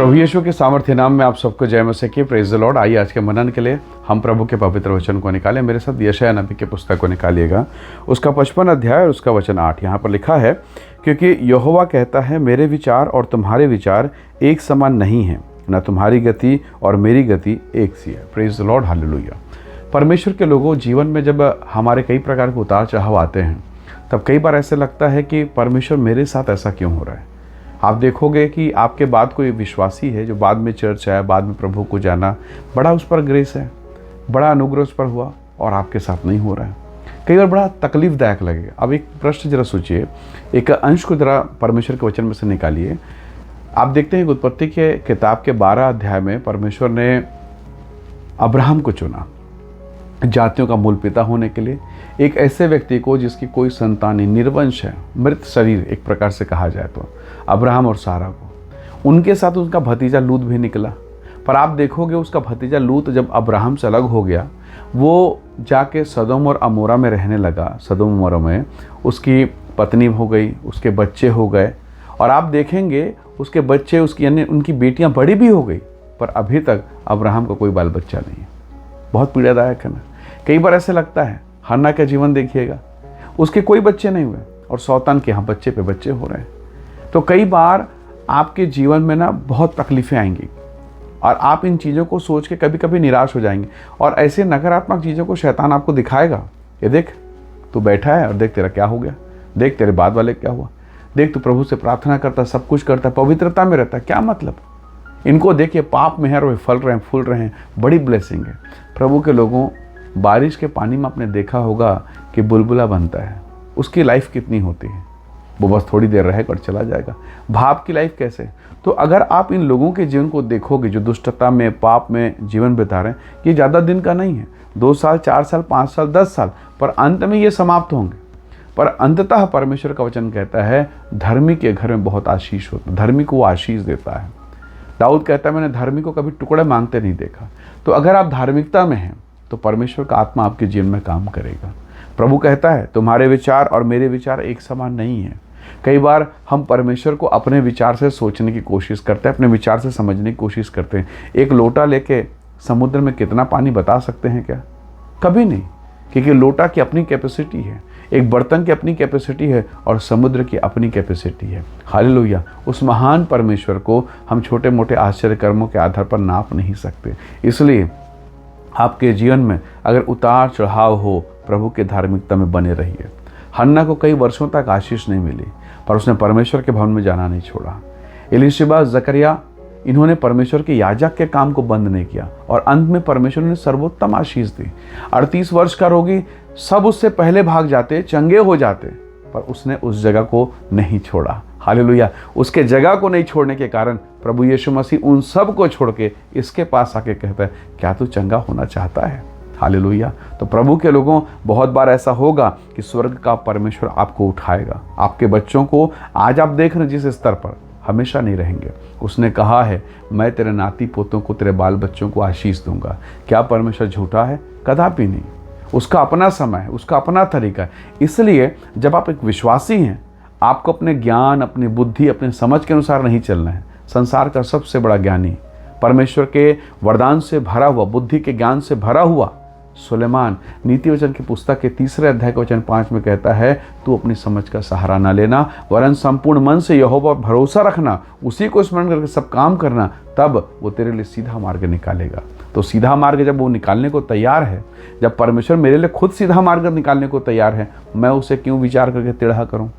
प्रभु यीशु के सामर्थ्य नाम में आप सबको जय मसीह की। Praise the Lord. आइए आज के मनन के लिए हम प्रभु के पवित्र वचन को निकालें। मेरे साथ यशायाह नबी की पुस्तक को निकालिएगा, उसका 55 अध्याय और उसका वचन 8। यहाँ पर लिखा है, क्योंकि यहोवा कहता है, मेरे विचार और तुम्हारे विचार एक समान नहीं हैं, न तुम्हारी गति और मेरी गति एक सी है। Praise the Lord, hallelujah. परमेश्वर के लोगों, जीवन में जब हमारे कई प्रकार के उतार चढ़ाव आते हैं, तब कई बार ऐसे लगता है कि परमेश्वर मेरे साथ ऐसा क्यों हो रहा है। आप देखोगे कि आपके बाद कोई विश्वासी है जो बाद में चर्च आया, बाद में प्रभु को जाना, बड़ा उस पर ग्रेस है, बड़ा अनुग्रह उस पर हुआ, और आपके साथ नहीं हो रहा है। कई बार बड़ा तकलीफदायक लगेगा। अब एक प्रश्न जरा सोचिए, एक अंश को जरा परमेश्वर के वचन में से निकालिए। आप देखते हैं कि उत्पत्ति के किताब के 12 अध्याय में परमेश्वर ने अब्राहम को चुना जातियों का मूल पिता होने के लिए, एक ऐसे व्यक्ति को जिसकी कोई संतान नहीं, निर्वंश है, मृत शरीर एक प्रकार से कहा जाए तो, अब्राहम और सारा को। उनके साथ उनका भतीजा लूत भी निकला। पर आप देखोगे उसका भतीजा लूत जब अब्राहम से अलग हो गया, वो जाके सदोम और अमोरा में रहने लगा। सदोम अमोरा में उसकी पत्नी हो गई, उसके बच्चे हो गए, और आप देखेंगे उसके बच्चे, उसकी यानी उनकी बेटियां बड़ी भी हो गई, पर अभी तक अब्राहम का कोई बाल बच्चा नहीं है। बहुत पीड़ादायक है ना। कई बार ऐसे लगता है, हन्ना का जीवन देखिएगा, उसके कोई बच्चे नहीं हुए और सौतान के यहाँ बच्चे पे बच्चे हो रहे हैं। तो कई बार आपके जीवन में ना बहुत तकलीफ़ें आएंगी और आप इन चीज़ों को सोच के कभी कभी निराश हो जाएंगे, और ऐसे नकारात्मक चीज़ों को शैतान आपको दिखाएगा। ये देख, तू बैठा है और देख तेरा क्या हो गया, देख तेरे बाद वाले क्या हुआ, देख तू प्रभु से प्रार्थना करता, सब कुछ करता, पवित्रता में रहता, क्या मतलब। इनको देखिए, पाप में है और वे फल रहे हैं, फूल रहे हैं, बड़ी ब्लेसिंग है। प्रभु के लोगों, बारिश के पानी में आपने देखा होगा कि बुलबुला बनता है, उसकी लाइफ कितनी होती है, वो बस थोड़ी देर रहेगा और चला जाएगा। भाप की लाइफ कैसे। तो अगर आप इन लोगों के जीवन को देखोगे जो दुष्टता में, पाप में जीवन बिता रहे हैं, ये ज़्यादा दिन का नहीं है, 2 साल, 4 साल, 5 साल, 10 साल, पर अंत में ये समाप्त होंगे। पर अंततः परमेश्वर का वचन कहता है, धर्मी के घर में बहुत आशीष होता है, धर्मी को वो आशीष देता है। दाऊद कहता है, मैंने धर्मी को कभी टुकड़े मांगते नहीं देखा। तो अगर आप धार्मिकता में हैं तो परमेश्वर का आत्मा आपके जीवन में काम करेगा। प्रभु कहता है, तुम्हारे विचार और मेरे विचार एक समान नहीं है। कई बार हम परमेश्वर को अपने विचार से सोचने की कोशिश करते हैं, अपने विचार से समझने की कोशिश करते हैं। एक लोटा लेके समुद्र में कितना पानी बता सकते हैं क्या? कभी नहीं, क्योंकि लोटा की अपनी कैपेसिटी है, एक बर्तन की अपनी कैपेसिटी है और समुद्र की अपनी कैपेसिटी है। हालेलुया। उस महान परमेश्वर को हम छोटे मोटे आश्चर्य कर्मों के आधार पर नाप नहीं सकते। इसलिए आपके जीवन में अगर उतार चढ़ाव हो, प्रभु के धार्मिकता में बने रहिए। हन्ना को कई वर्षों तक आशीष नहीं मिली, पर उसने परमेश्वर के भवन में जाना नहीं छोड़ा। एलीशिबा, जकरिया, इन्होंने परमेश्वर के याजक के काम को बंद नहीं किया, और अंत में परमेश्वर ने सर्वोत्तम आशीष दी। 38 वर्ष का रोगी, सब उससे पहले भाग जाते, चंगे हो जाते, पर उसने उस जगह को नहीं छोड़ा। हालेलुया। उसके जगह को नहीं छोड़ने के कारण प्रभु यीशु मसीह उन सब को छोड़ के इसके पास आके कहता है, क्या तू चंगा होना चाहता है? हालेलुया। तो प्रभु के लोगों, बहुत बार ऐसा होगा कि स्वर्ग का परमेश्वर आपको उठाएगा। आपके बच्चों को आज आप देख रहे जिस स्तर पर, हमेशा नहीं रहेंगे। उसने कहा है, मैं तेरे नाती पोतों को, तेरे बाल बच्चों को आशीष दूंगा। क्या परमेश्वर झूठा है? कदापि नहीं। उसका अपना समय है, उसका अपना तरीका है। इसलिए जब आप एक विश्वासी हैं, आपको अपने ज्ञान, अपनी बुद्धि, अपने समझ के अनुसार नहीं चलना है। संसार का सबसे बड़ा ज्ञानी, परमेश्वर के वरदान से भरा हुआ, बुद्धि के ज्ञान से भरा हुआ सुलेमान, नीति वचन की पुस्तक के 3 अध्याय के वचन 5 में कहता है, तू अपनी समझ का सहारा ना लेना, वरन संपूर्ण मन से यहोवा पर भरोसा रखना, उसी को स्मरण करके सब काम करना, तब वो तेरे लिए सीधा मार्ग निकालेगा। तो सीधा मार्ग जब वो निकालने को तैयार है, जब परमेश्वर मेरे लिए खुद सीधा मार्ग निकालने को तैयार है, मैं उसे क्यों विचार करके टेढ़ा करूँ?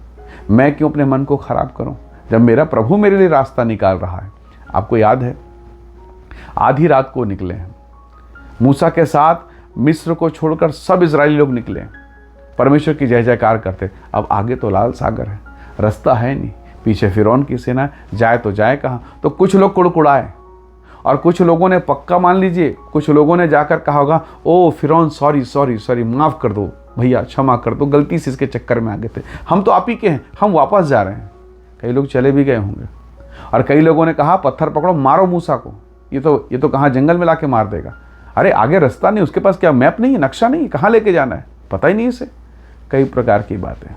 मैं क्यों अपने मन को खराब करूँ, जब मेरा प्रभु मेरे लिए रास्ता निकाल रहा है। आपको याद है, आधी रात को निकले हैं, मूसा के साथ मिस्र को छोड़कर सब इजरायली लोग निकले, परमेश्वर की जय जयकार करते। अब आगे तो लाल सागर है, रास्ता है नहीं, पीछे फिरौन की सेना, जाए तो जाए कहाँ। तो कुछ लोग कुड़कुड़ाए, और कुछ लोगों ने पक्का मान लीजिए, कुछ लोगों ने जाकर कहा होगा, ओ फिरौन, सॉरी सॉरी सॉरी, माफ़ कर दो भैया, क्षमा कर दो, गलती से इसके चक्कर में आ गए थे, हम तो आप ही के हैं, हम वापस जा रहे हैं। कई लोग चले भी गए होंगे, और कई लोगों ने कहा, पत्थर पकड़ो, मारो मूसा को, ये तो कहाँ जंगल में लाके मार देगा। अरे आगे रास्ता नहीं, उसके पास क्या मैप नहीं है, नक्शा नहीं है, कहाँ लेके जाना है, पता ही नहीं इसे। कई प्रकार की बातें।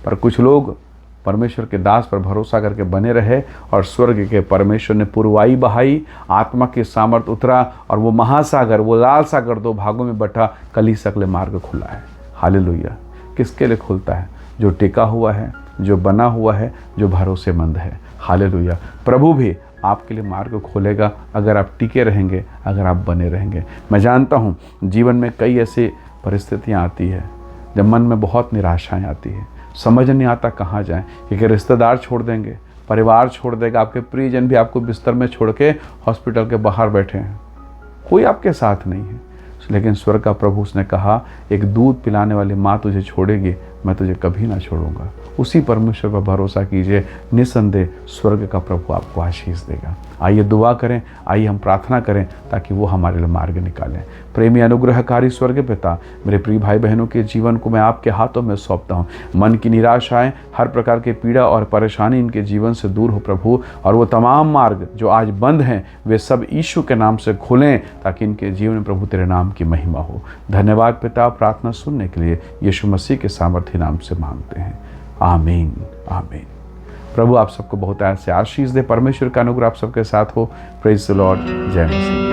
पर कुछ लोग परमेश्वर के दास पर भरोसा करके बने रहे और स्वर्ग के परमेश्वर ने पुरवाई बहाई, आत्मा की सामर्थ उतरा और वो महासागर, वो लाल सागर 2 भागों में बटा, कलीसिया के लिए मार्ग खुला है। हालेलुया। किसके लिए खुलता है? जो टिका हुआ है, जो बना हुआ है, जो भरोसेमंद है। हालेलुया। प्रभु भी आपके लिए मार्ग खोलेगा अगर आप टिके रहेंगे, अगर आप बने रहेंगे। मैं जानता हूँ जीवन में कई ऐसी परिस्थितियाँ आती है जब मन में बहुत निराशाएं आती है, समझ नहीं आता कहाँ जाएं, क्योंकि रिश्तेदार छोड़ देंगे, परिवार छोड़ देगा, आपके प्रियजन भी आपको बिस्तर में छोड़ के हॉस्पिटल के बाहर बैठे हैं, कोई आपके साथ नहीं है। लेकिन स्वर्ग का प्रभु उसने कहा, एक दूध पिलाने वाली माँ तुझे छोड़ेगी, मैं तुझे कभी ना छोड़ूंगा। उसी परमेश्वर पर भरोसा कीजिए, निसंदेह स्वर्ग का प्रभु आपको आशीष देगा। आइए दुआ करें, आइए हम प्रार्थना करें ताकि वो हमारे लिए मार्ग निकालें। प्रेमी अनुग्रहकारी स्वर्ग पिता, मेरे प्रिय भाई बहनों के जीवन को मैं आपके हाथों में सौंपता हूँ। मन की निराशाएं, हर प्रकार की पीड़ा और परेशानी इनके जीवन से दूर हो प्रभु, और वो तमाम मार्ग जो आज बंद हैं वे सब यीशु के नाम से खुलें ताकि इनके जीवन में प्रभु तेरे नाम की महिमा हो। धन्यवाद पिता, प्रार्थना सुनने के लिए यीशु मसीह के सामर्थ्य नाम से मांगते हैं। आमीन, आमीन। प्रभु आप सबको बहुत ऐसे आशीष दे। परमेश्वर का अनुग्रह आप सबके साथ हो। Praise the Lord. जय मसीह।